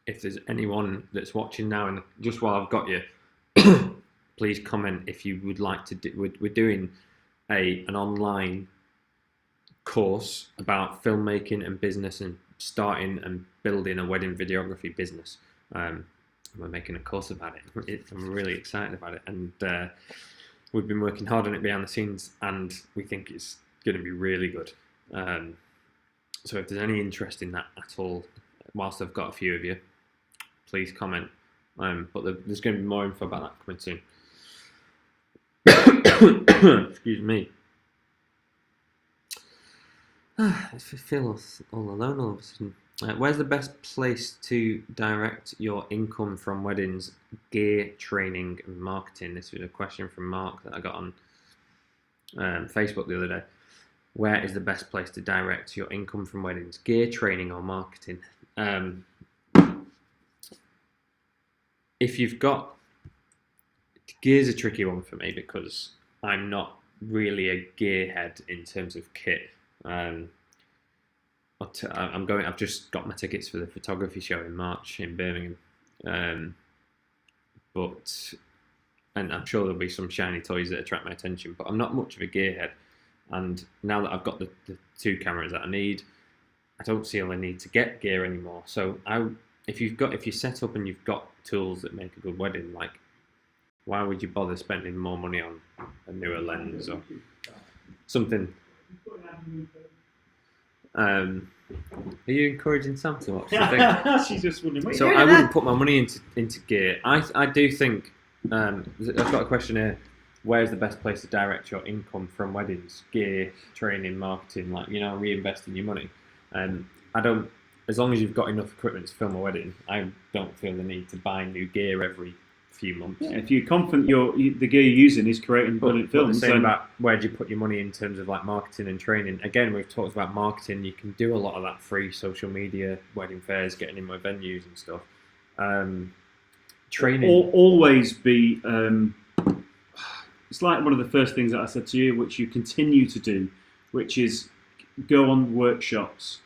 if there's anyone that's watching now, and just while I've got you, please comment if you would like to do. We're doing an online course about filmmaking and business and starting and building a wedding videography business. We're making a course about it. I'm really excited about it, and we've been working hard on it behind the scenes, and we think it's going to be really good. So if there's any interest in that at all, whilst I've got a few of you, please comment. But there's going to be more info about that coming soon. Excuse me. I feel all alone all of a sudden. Where's the best place to direct your income from weddings, gear, training, and marketing? This was a question from Mark that I got on Facebook the other day. Where is the best place to direct your income from weddings, gear, training, or marketing? If you've got... Gear's a tricky one for me because I'm not really a gearhead in terms of kit. I've just got my tickets for the photography show in March in Birmingham, and I'm sure there'll be some shiny toys that attract my attention. But I'm not much of a gearhead, and now that I've got the 2 cameras that I need, I don't feel I need to get gear anymore. So if you set up and you've got tools that make a good wedding, like, why would you bother spending more money on a newer lens or something? Are you encouraging Sam to watch the thing? She's just wondering. So I wouldn't put my money into gear. I do think I've got a question here. Where's the best place to direct your income from weddings? Gear, training, marketing, reinvesting your money. I don't. As long as you've got enough equipment to film a wedding, I don't feel the need to buy new gear every few months. Yeah, if you're confident the gear you're using is creating brilliant films. Saying about where do you put your money in terms of like marketing and training. Again, we've talked about marketing. You can do a lot of that free social media, wedding fairs, getting in with venues and stuff. Training. Always be. It's like one of the first things that I said to you, which you continue to do, which is go on workshops,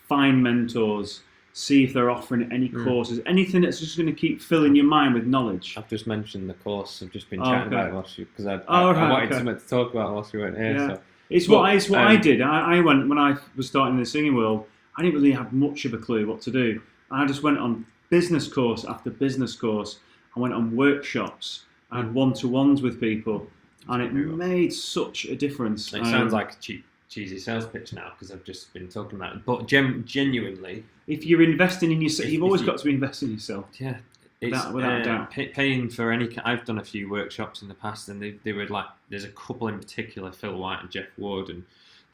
find mentors, see if they're offering any courses, anything that's just going to keep filling your mind with knowledge. I've just mentioned the course. I've just been chatting about it whilst because I wanted something to talk about whilst we weren't here. Yeah. So. It's what I did. I went when I was starting in the singing world. I didn't really have much of a clue what to do. I just went on business course after business course. I went on workshops. I had one-to-ones with people, and it made such a difference. It sounds like a cheesy sales pitch now because I've just been talking about it. But genuinely, if you're investing in yourself, you've always got to be investing in yourself. Yeah, without a doubt. Paying for any. I've done a few workshops in the past, and they were like. There's a couple in particular, Phil White and Jeff Wood, and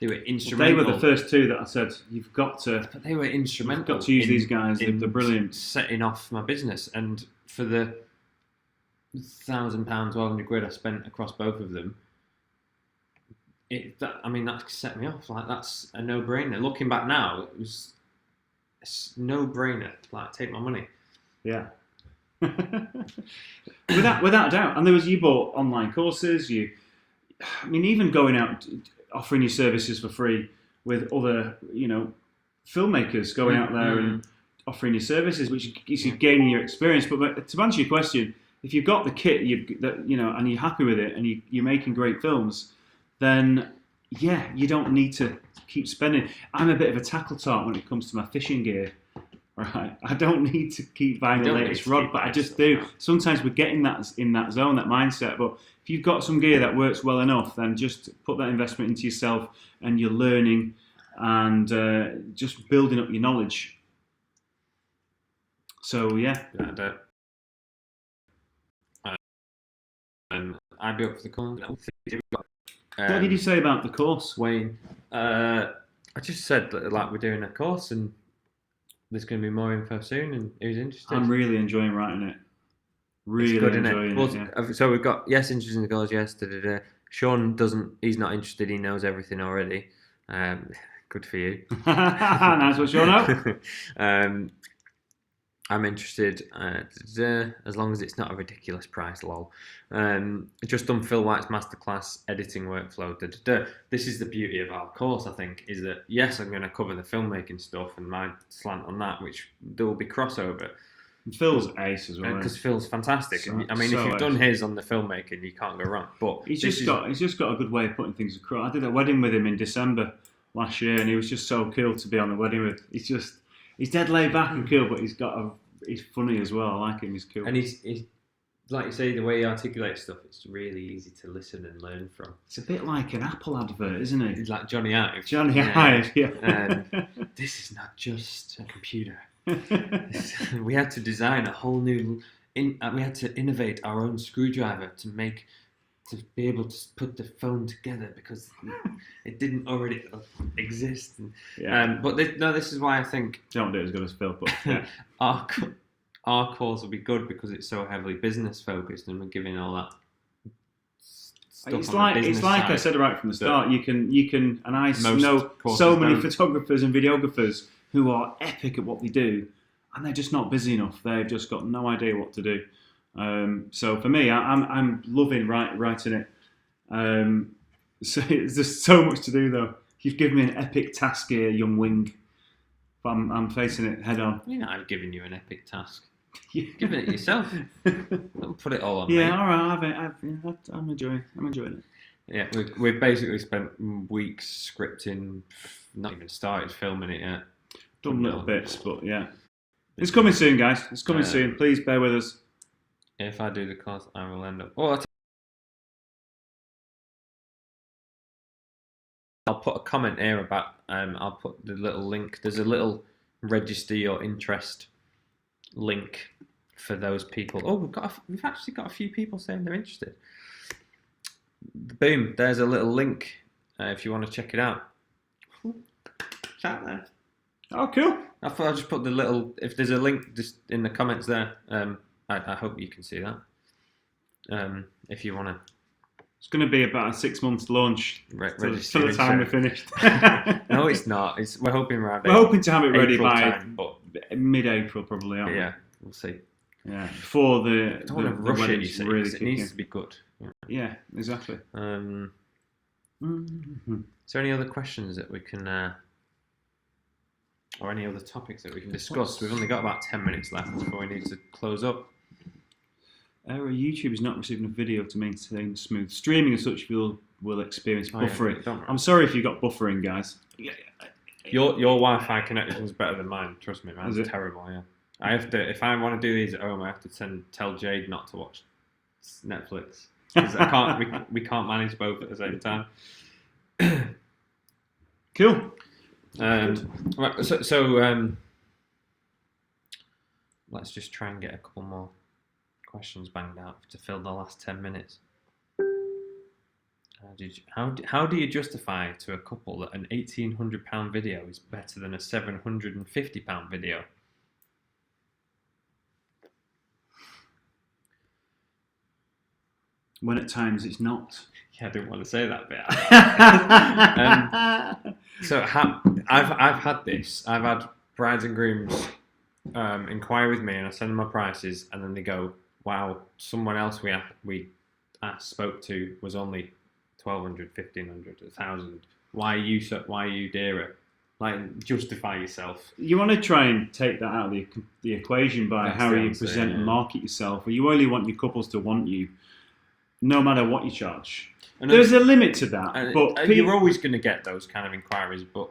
they were instrumental. They were the first 2 that I said you've got to. But they were instrumental. You've got to use these guys. They're brilliant. Setting off my business, and for the £1,000, 1,200 quid I spent across both of them. That set me off. Like, that's a no-brainer. Looking back now, it was a no-brainer. Like, take my money. Yeah. without doubt. And you bought online courses. Even going out, offering your services for free with other, filmmakers going out there and offering your services, which is you gaining your experience. But to answer your question, if you've got the kit, and you're happy with it, and you're making great films, then yeah, you don't need to keep spending. I'm a bit of a tackle tart when it comes to my fishing gear. Right, I don't need to keep buying the latest rod, but I just do. Sometimes we're getting that in that zone, that mindset. But if you've got some gear that works well enough, then just put that investment into yourself and your learning, and just building up your knowledge. So yeah, I'd be up for the course. What did you say about the course, Wayne? I just said that like we're doing a course and there's going to be more info soon, and who's interested? I'm really enjoying writing it. Really enjoying it. Yeah. So we've got interested in the goals. Yes, Sean doesn't. He's not interested. He knows everything already. Good for you. Nice one, Sean. I'm interested, as long as it's not a ridiculous price, lol. Just done Phil White's masterclass editing workflow. This is the beauty of our course, I think, is that yes, I'm going to cover the filmmaking stuff and my slant on that, which there will be crossover. And Phil's ace as well. Because Phil's fantastic. If you've done his on the filmmaking, you can't go wrong. But he's just got a good way of putting things across. I did a wedding with him in December last year, and he was just so cool to be on the wedding with. He's dead laid back and cool, but he's funny as well. I like him. He's cool. And he's like you say, the way he articulates stuff, it's really easy to listen and learn from. It's a bit like an Apple advert, isn't it? He's like Johnny Ive. Ive, yeah. This is not just a computer. We had to design a whole new. We had to innovate our own screwdriver to be able to put the phone together because it didn't already exist. Yeah. This is why I think don't do it as good as Phil, but yeah. our course will be good because it's so heavily business focused and we're giving all that stuff. It's like I said right from the start. You can, and I know so many photographers and videographers who are epic at what they do, and they're just not busy enough. They've just got no idea what to do. So for me, I'm loving writing it. So there's just so much to do though. You've given me an epic task here, young wing. But I'm facing it head on. You know, I've given you an epic task. Give it yourself. Don't put it all on me. Yeah, all right. I'm enjoying it. Yeah, we've basically spent weeks scripting. Not even started filming it yet. Done little bits, but yeah, it's coming soon, guys. It's coming soon. Please bear with us. If I do the course, I will end up. Oh, I'll put a comment here about. I'll put the little link. There's a little register your interest link for those people. Oh, we've actually got a few people saying they're interested. Boom! There's a little link if you want to check it out. It's out there. Oh, cool! I thought I'd just put the little. If there's a link just in the comments there, I hope you can see that. If you want to. It's going to be about a 6 months launch for the time we're finished. No, it's not. We're hoping we're hoping to have it ready by mid-April, probably. Aren't we? Yeah, we'll see. Yeah, before the. I don't want to rush it. You see, really it needs to be good. Yeah, exactly. Is there any other questions that we can, or any other topics that we can discuss? We've only got about 10 minutes left before we need to close up. YouTube is not receiving a video to maintain smooth streaming as such. Will experience buffering. Yeah, I'm sorry if you got buffering, guys. Your Wi-Fi connection is better than mine. Trust me, man. It's terrible. Yeah, I have to. If I want to do these at home, I have to tell Jade not to watch Netflix because I can't. we can't manage both at the same time. Cool. Right. So let's just try and get a couple more questions banged out to fill the last 10 minutes. How do you justify to a couple that an £1,800 video is better than a £750 video? When at times it's not. Yeah, I didn't want to say that bit. So I've had this. I've had brides and grooms inquire with me, and I send them my prices, and then they go, "Wow, someone else we spoke to was only 1,200, 1,500, 1,000. Why are you dearer?" like justify yourself. You want to try and take that out of the equation by That's how the you answer, present and yeah. market yourself. Or you only want your couples to want you, no matter what you charge. And There's a limit to that, but you're always going to get those kind of inquiries. But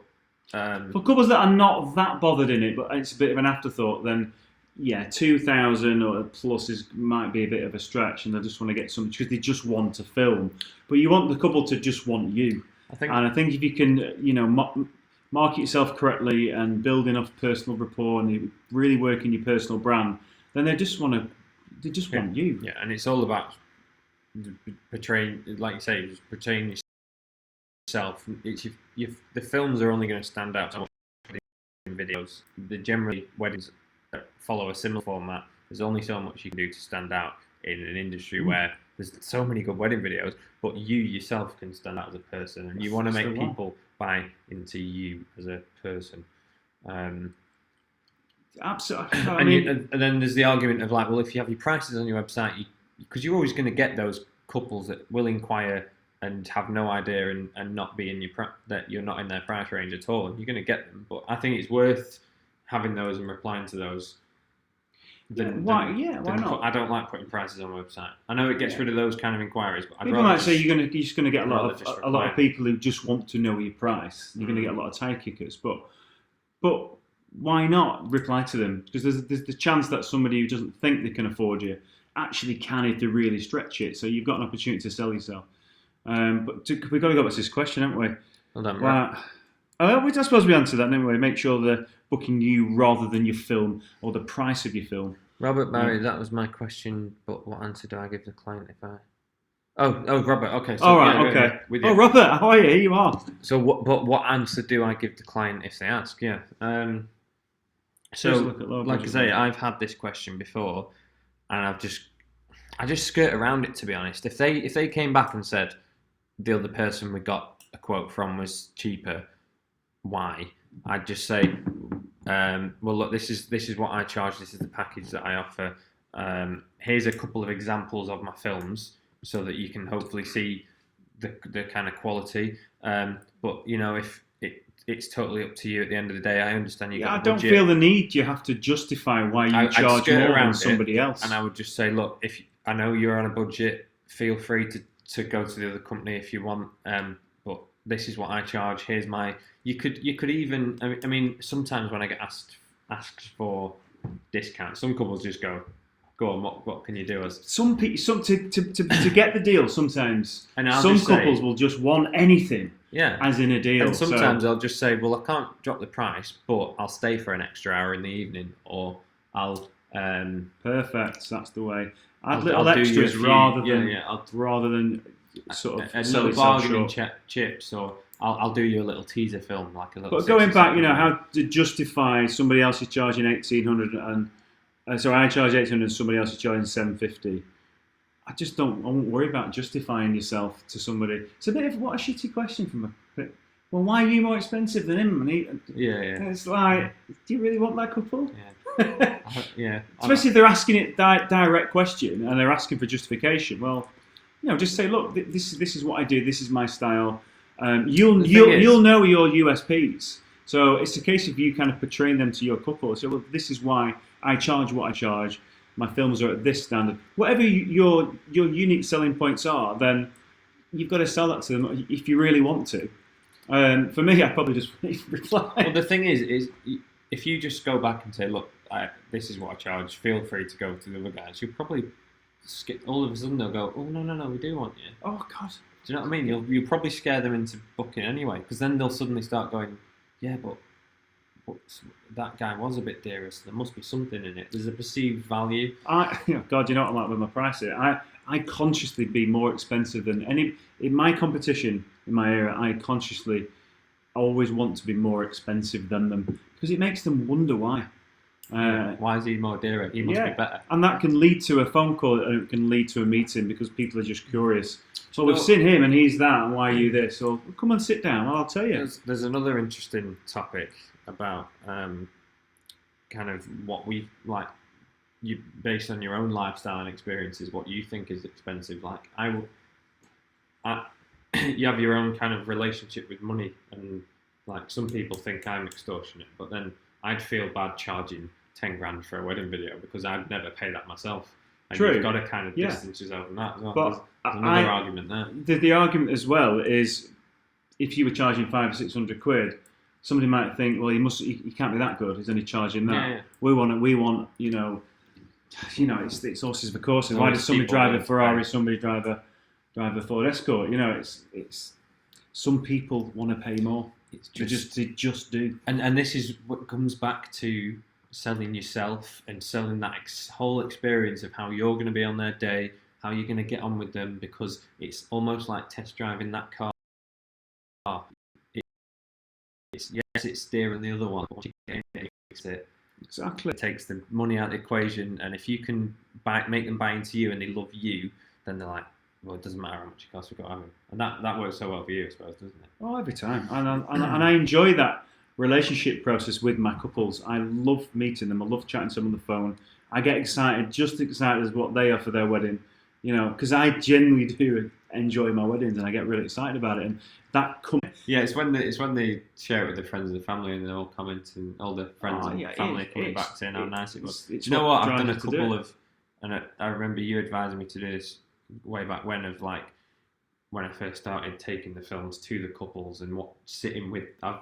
for couples that are not that bothered in it, but it's a bit of an afterthought, then yeah, 2,000 or plus might be a bit of a stretch, and they just want to get something because they just want to film. But you want the couple to just want you. And I think if you can, market yourself correctly and build enough personal rapport and you really work in your personal brand, then they just want you. Yeah, and it's all about portraying, like you say, portraying yourself. The films are only going to stand out so much in videos. Generally, weddings that follow a similar format. There's only so much you can do to stand out in an industry where there's so many good wedding videos, but you yourself can stand out as a person, and you want to make people buy into you as a person. Absolutely. And then there's the argument of like, well, if you have your prices on your website, because you're always going to get those couples that will inquire and have no idea and not be in that you're not in their price range at all. You're going to get them, but I think it's worth having those and replying to those. Why not? I don't like putting prices on my website. I know it gets rid of those kind of inquiries, but people might say you're just going to get a lot of people who just want to know your price. You're going to get a lot of tie kickers, but why not reply to them? Because there's the chance that somebody who doesn't think they can afford you actually can if they really stretch it. So you've got an opportunity to sell yourself. But we've got to go back to this question, haven't we? Well done, right. I suppose we answered that, didn't we? Make sure they're booking you rather than your film or the price of your film. Robert Barry, that was my question, but what answer do I give the client if I... Oh, Robert, okay. So, okay. Robert, how are you? Here you are. So what answer do I give the client if they ask? Yeah. So, like I say, I've had this question before, and I just skirt around it, to be honest. If they came back and said the other person we got a quote from was cheaper, why? I'd just say, well, look, this is what I charge. This is the package that I offer. Here's a couple of examples of my films, so that you can hopefully see the kind of quality. But if it's totally up to you at the end of the day. I understand you. I don't feel the need. You have to justify why you charge more than somebody else. And I would just say, look, if I know you're on a budget, feel free to go to the other company if you want. But this is what I charge. Here's my. You could even. I mean, sometimes when I get asked for discounts, some couples just go on. What can you do us? Some people, to get the deal. Sometimes and some couples will just want anything. Yeah, as in a deal. And sometimes I'll just say, well, I can't drop the price, but I'll stay for an extra hour in the evening, or I'll. Perfect. That's the way. Add little extras rather than sort of a little bargaining chips, or I'll do you a little teaser film, like a little. But going back, how to justify somebody else is charging 1,800 and I charge 800 and somebody else is charging 750. I won't worry about justifying yourself to somebody. It's a bit of what a shitty question from well, why are you more expensive than him? Yeah. It's like, do you really want that couple? Yeah. Yeah. Especially if they're asking it direct question and they're asking for justification. Well, just say, look, this is what I do. This is my style. You'll know your USPs. So it's a case of you kind of portraying them to your couple. So, well, this is why I charge what I charge. My films are at this standard. Whatever your unique selling points are, then you've got to sell that to them if you really want to. For me, I probably just reply. Well, the thing is if you just go back and say, look, this is what I charge, feel free to go to the other guys, you'll probably skip. All of a sudden they'll go, oh, no, we do want you. Oh, God. Do you know what I mean? You'll probably scare them into booking anyway, because then they'll suddenly start going, yeah, but that guy was a bit dearer, so there must be something in it. There's a perceived value. God, you know what I'm like with my pricing. I consciously be more expensive than any in my competition in my area. I consciously always want to be more expensive than them because it makes them wonder why. Why is he more dearer? He must be better. And that can lead to a phone call and it can lead to a meeting because people are just curious. So we've seen him and he's that, and why are you this? Or come and sit down, I'll tell you. There's another interesting topic about kind of what we like. You based on your own lifestyle and experiences, what you think is expensive. Like you have your own kind of relationship with money and like some people think I'm extortionate, but then I'd feel bad charging 10 grand for a wedding video because I'd never pay that myself. And True. You've got to kind of distance yourself from that as well. But there's another argument there. The argument as well is if you were charging 500 or 600 quid, somebody might think, well, he can't be that good. He's only charging that. Yeah. We want, it's horses for courses. Why does somebody drive a Ferrari? Somebody drive a Ford Escort? It's some people want to pay more. They just do. And this is what comes back to selling yourself and selling that whole experience of how you're going to be on their day, how you're going to get on with them, because it's almost like test driving that car. It's steering the other one. Once you get in it, fix it. Exactly. It takes the money out of the equation, and if you can make them buy into you and they love you, then they're like, well, it doesn't matter how much it costs, we've got to have them. And that works so well for you, I suppose, doesn't it? Oh, every time. And I enjoy that relationship process with my couples. I love meeting them. I love chatting to them on the phone. I get excited, just excited as what they are for their wedding, because I genuinely do enjoy my weddings and I get really excited about it. And that comes. Yeah, it's when they share it with their friends and the family and they're all commenting, all the friends and family coming back saying how nice it was. Do you know what? I've done a couple of, and I remember you advising me to do this way back when, of like when I first started taking the films to the couples and sitting with. I've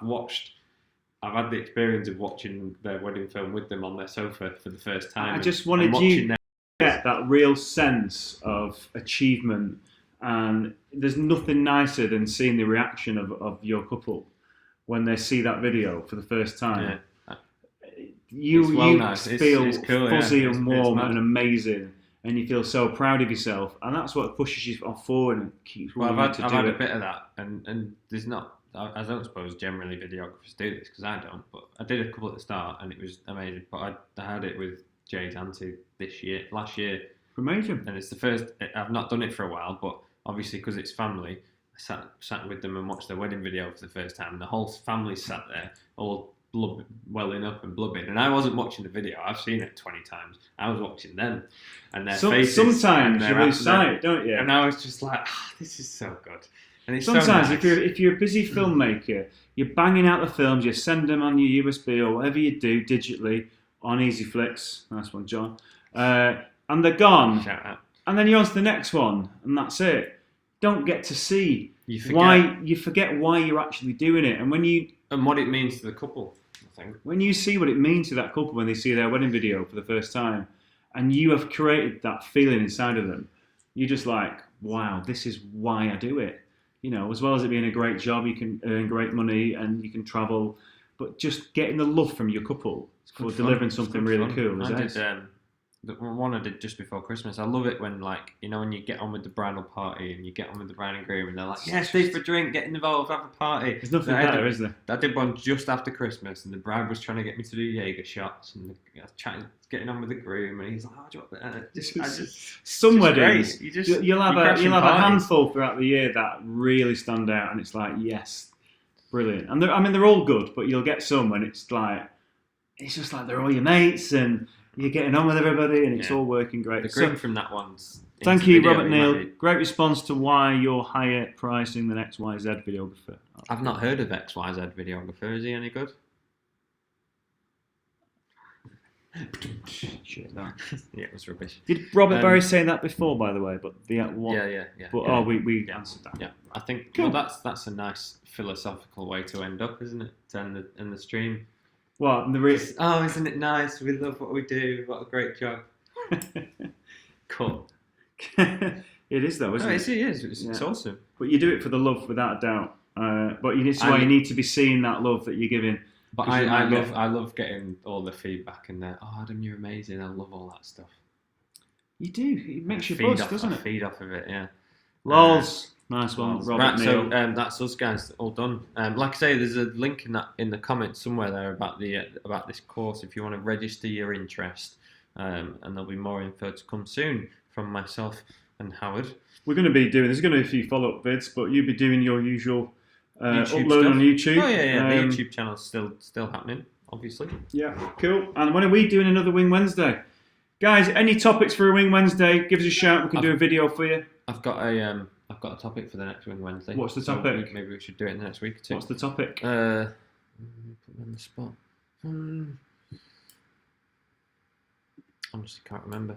had the experience of watching their wedding film with them on their sofa for the first time. I just wanted you to get that real sense of achievement, and there's nothing nicer than seeing the reaction of your couple when they see that video for the first time. Yeah. You nice. feel it's cool, fuzzy yeah. and warm and amazing, and you feel so proud of yourself, and that's what pushes you forward and keeps. Well, I've had a bit of that, and there's not. I don't suppose generally videographers do this because I don't, but I did a couple at the start and it was amazing. But I had it with Jay's auntie last year. Amazing. And it's the first. I've not done it for a while, but obviously because it's family, I sat with them and watched their wedding video for the first time, and the whole family sat there all welling up and blubbing, and I wasn't watching the video. I've seen it 20 times. I was watching them and their faces. Sometimes you lose sight, don't you? And I was just like, this is so good. And it's sometimes so nice. if you're a busy filmmaker, you're banging out the films, you send them on your USB or whatever you do digitally on EasyFlix. Nice one, John. And they're gone. Shout out. And then you're on to the next one, and that's it. Don't get to see You forget why you're actually doing it, and what it means to the couple. I think when you see what it means to that couple when they see their wedding video for the first time, and you have created that feeling inside of them, you're just like, wow, this is why I do it. As well as it being a great job, you can earn great money and you can travel, but just getting the love from your couple for delivering something really cool. The one I did just before Christmas. I love it when, when you get on with the bridal party and you get on with the bride and groom and they're like, yeah, stay for a drink, get involved, have a party. There's nothing better, is there? I did one just after Christmas and the bride was trying to get me to do Jaeger shots and getting on with the groom and he's like, oh, do you want that? Some weddings, you'll have a handful throughout the year that really stand out, and it's like, yes, brilliant. And they're all good, but you'll get some and it's just like they're all your mates and you're getting on with everybody and it's all working great. The groom from that one's. Thank you, Robert Neal. Great response to why you're higher pricing than XYZ videographer. I've not heard of XYZ videographer. Is he any good? Shit, that. Yeah, it was rubbish. Did Robert Barry say that before, by the way? But the one. Yeah. But we answered that. Yeah, I think. Cool. Well, that's a nice philosophical way to end up, isn't it? To end the stream. Well, isn't it nice? We love what we do. What a great job. Cool. It is though, isn't it? It is. It's awesome. But you do it for the love, without a doubt. But it's why you need to be seeing that love that you're giving. But I love getting all the feedback and Adam, you're amazing. I love all that stuff. You do. It makes you buzz, doesn't it? Feed off of it, yeah. Lols. Nice one, Robert Neal. So that's us guys, all done. Like I say, there's a link in the comments somewhere there about this course if you want to register your interest, and there'll be more info to come soon from myself and Howard. There's going to be a few follow-up vids, but you'll be doing your usual upload stuff on YouTube. Oh yeah, the YouTube channel's still happening, obviously. Yeah, cool. And when are we doing another Wing Wednesday? Guys, any topics for a Wing Wednesday, give us a shout, we can do a video for you. I've got a I've got a topic for the next Wing Wednesday. What's the So topic? maybe we should do it in the next week or two. What's the topic? Put me on the spot. I honestly can't remember,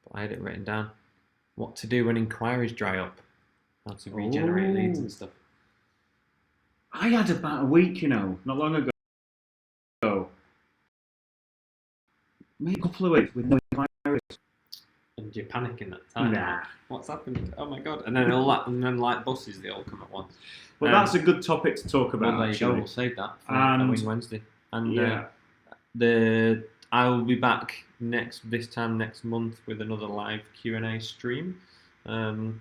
but I had it written down. What to do when inquiries dry up? How to regenerate leads and stuff. I had about a week, not long ago. Maybe a couple of weeks with no inquiries. And you're panicking that time. Nah. What's happened? Oh my god! And then like buses, they all come at once. Well, that's a good topic to talk about. Well, there you go. actually. We'll save that for And- Wing Wednesday. And Yeah. I will be back this time next month with another live Q&A stream. And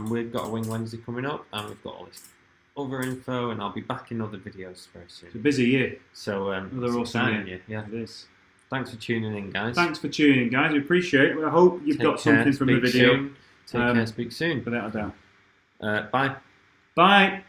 we've got a Wing Wednesday coming up, and we've got all this other info, and I'll be back in other videos very soon. It's a busy year. So Another it's awesome exciting year. Yeah. It is. Thanks for tuning in, guys. Thanks for tuning in, guys. We appreciate it. I hope you've Take got care, something from the speak video. soon. Take care. Speak soon. Without a doubt. Bye. Bye.